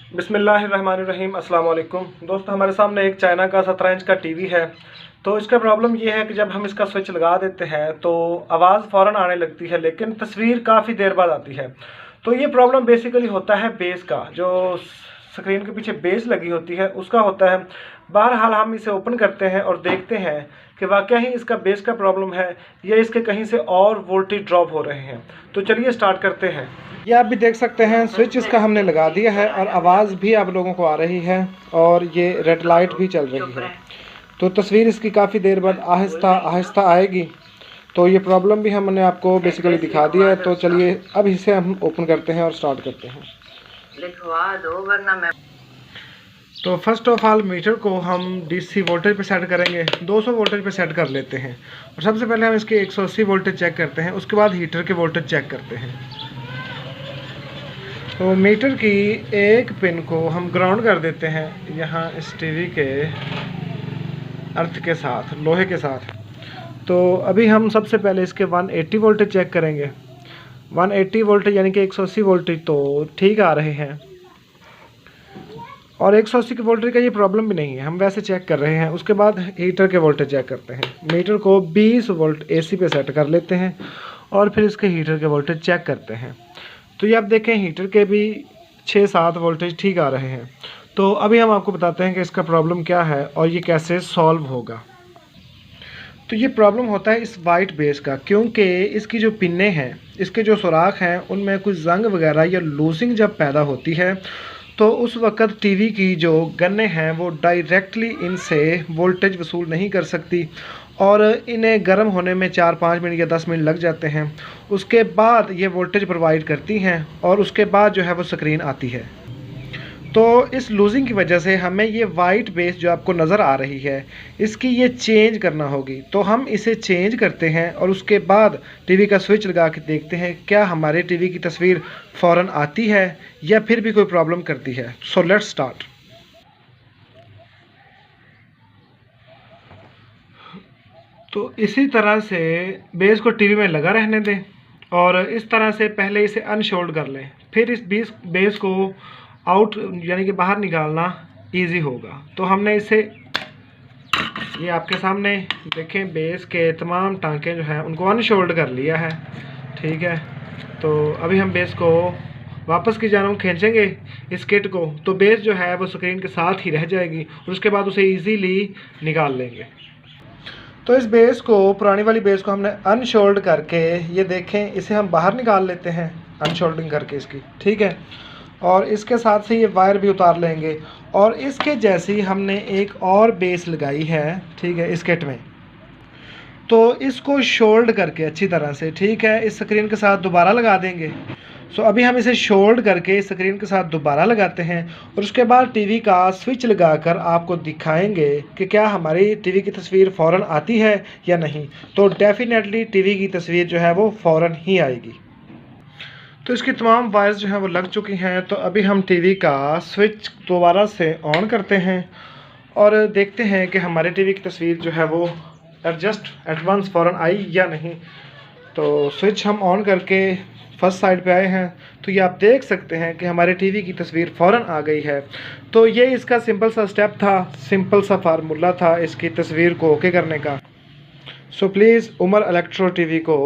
बिस्मिल्लाहिर्रहमानिर्रहीम। अस्सलाम वालेकुम दोस्तों, हमारे सामने एक चाइना का 17 इंच का टीवी है। तो इसका प्रॉब्लम ये है कि जब हम इसका स्विच लगा देते हैं तो आवाज़ फ़ौरन आने लगती है, लेकिन तस्वीर काफ़ी देर बाद आती है। तो ये प्रॉब्लम बेसिकली होता है बेस का, जो स्क्रीन के पीछे बेस लगी होती है उसका होता है। बहरहाल हम इसे ओपन करते हैं और देखते हैं कि वाकई ही इसका बेस का प्रॉब्लम है या इसके कहीं से और वोल्टेज ड्रॉप हो रहे हैं। तो चलिए स्टार्ट करते हैं। ये आप भी देख सकते हैं, स्विच इसका हमने लगा दिया है और आवाज़ भी आप लोगों को आ रही है और ये रेड लाइट भी चल रही है। तो तस्वीर इसकी काफ़ी देर बाद आहिस्ता आहिस्ता आएगी। तो ये प्रॉब्लम भी हमने आपको बेसिकली दिखा दिया है। तो चलिए अब इसे हम ओपन करते हैं और स्टार्ट करते हैं। लिखवा दो वरना मैं। तो फर्स्ट ऑफ ऑल मीटर को हम डीसी वोल्टेज पे सेट करेंगे, 200 वोल्टेज पे सेट कर लेते हैं। और सबसे पहले हम इसके 180 वोल्टेज चेक करते हैं, उसके बाद हीटर के वोल्टेज चेक करते हैं। तो मीटर की एक पिन को हम ग्राउंड कर देते हैं यहाँ इस टीवी के अर्थ के साथ, लोहे के साथ। तो अभी हम सबसे पहले इसके 180 वोल्टेज चेक करेंगे। 180 वोल्टेज यानी कि 180 वोल्टेज तो ठीक आ रहे हैं और 180 के वोल्टेज का ये प्रॉब्लम भी नहीं है, हम वैसे चेक कर रहे हैं। उसके बाद हीटर के वोल्टेज चेक करते हैं। मीटर को 20 वोल्ट एसी पे सेट कर लेते हैं और फिर इसके हीटर के वोल्टेज चेक करते हैं। तो ये आप देखें, हीटर के भी 6-7 वोल्टेज ठीक आ रहे हैं। तो अभी हम आपको बताते हैं कि इसका प्रॉब्लम क्या है और ये कैसे सॉल्व होगा। तो ये प्रॉब्लम होता है इस वाइट बेस का, क्योंकि इसकी जो पिनें हैं, इसके जो सुराख हैं, उनमें कुछ जंग वगैरह या लूजिंग जब पैदा होती है तो उस वक़्त टीवी की जो गन्ने हैं वो डायरेक्टली इनसे वोल्टेज वसूल नहीं कर सकती और इन्हें गर्म होने में 4-5 मिनट या 10 मिनट लग जाते हैं। उसके बाद ये वोल्टेज प्रोवाइड करती हैं और उसके बाद जो है वो स्क्रीन आती है। तो इस लूजिंग की वजह से हमें ये वाइट बेस जो आपको नज़र आ रही है, इसकी ये चेंज करना होगी। तो हम इसे चेंज करते हैं और उसके बाद टीवी का स्विच लगा के देखते हैं क्या हमारे टीवी की तस्वीर फ़ौरन आती है या फिर भी कोई प्रॉब्लम करती है। So let's start. तो इसी तरह से बेस को टीवी में लगा रहने दें और इस तरह से पहले इसे अनशोल्ड कर लें, फिर इस बेस को आउट यानी कि बाहर निकालना इजी होगा। तो हमने इसे, ये आपके सामने देखें, बेस के तमाम टांके जो हैं उनको अनशोल्ड कर लिया है। ठीक है, तो अभी हम बेस को वापस की जानब खींचेंगे इस किट को, तो बेस जो है वो स्क्रीन के साथ ही रह जाएगी और उसके बाद उसे ईजीली निकाल लेंगे। तो इस बेस को, पुरानी वाली बेस को हमने अनशोल्ड करके, ये देखें, इसे हम बाहर निकाल लेते हैं अनशोल्डिंग करके इसकी। ठीक है, और इसके साथ से ये वायर भी उतार लेंगे और इसके जैसी हमने एक और बेस लगाई है, ठीक है, इस किट में। तो इसको शोल्ड करके अच्छी तरह से, ठीक है, इस स्क्रीन के साथ दोबारा लगा देंगे। सो अभी हम इसे शोल्ड करके स्क्रीन के साथ दोबारा लगाते हैं और उसके बाद टीवी का स्विच लगाकर आपको दिखाएंगे कि क्या हमारी टीवी की तस्वीर फ़ौरन आती है या नहीं। तो डेफिनेटली टीवी की तस्वीर जो है वो फ़ौरन ही आएगी। तो इसकी तमाम वायर्स जो हैं वो लग चुकी हैं। तो अभी हम टीवी का स्विच दोबारा से ऑन करते हैं और देखते हैं कि हमारे टीवी की तस्वीर जो है वो एडजस्ट एडवांस फ़ौरन आई या नहीं। तो स्विच हम ऑन करके फर्स्ट साइड पे आए हैं, तो ये आप देख सकते हैं कि हमारे टीवी की तस्वीर फ़ौरन आ गई है। तो ये इसका सिंपल सा स्टेप था, सिंपल सा फार्मूला था इसकी तस्वीर को ओके करने का। So please Umar Electro TV को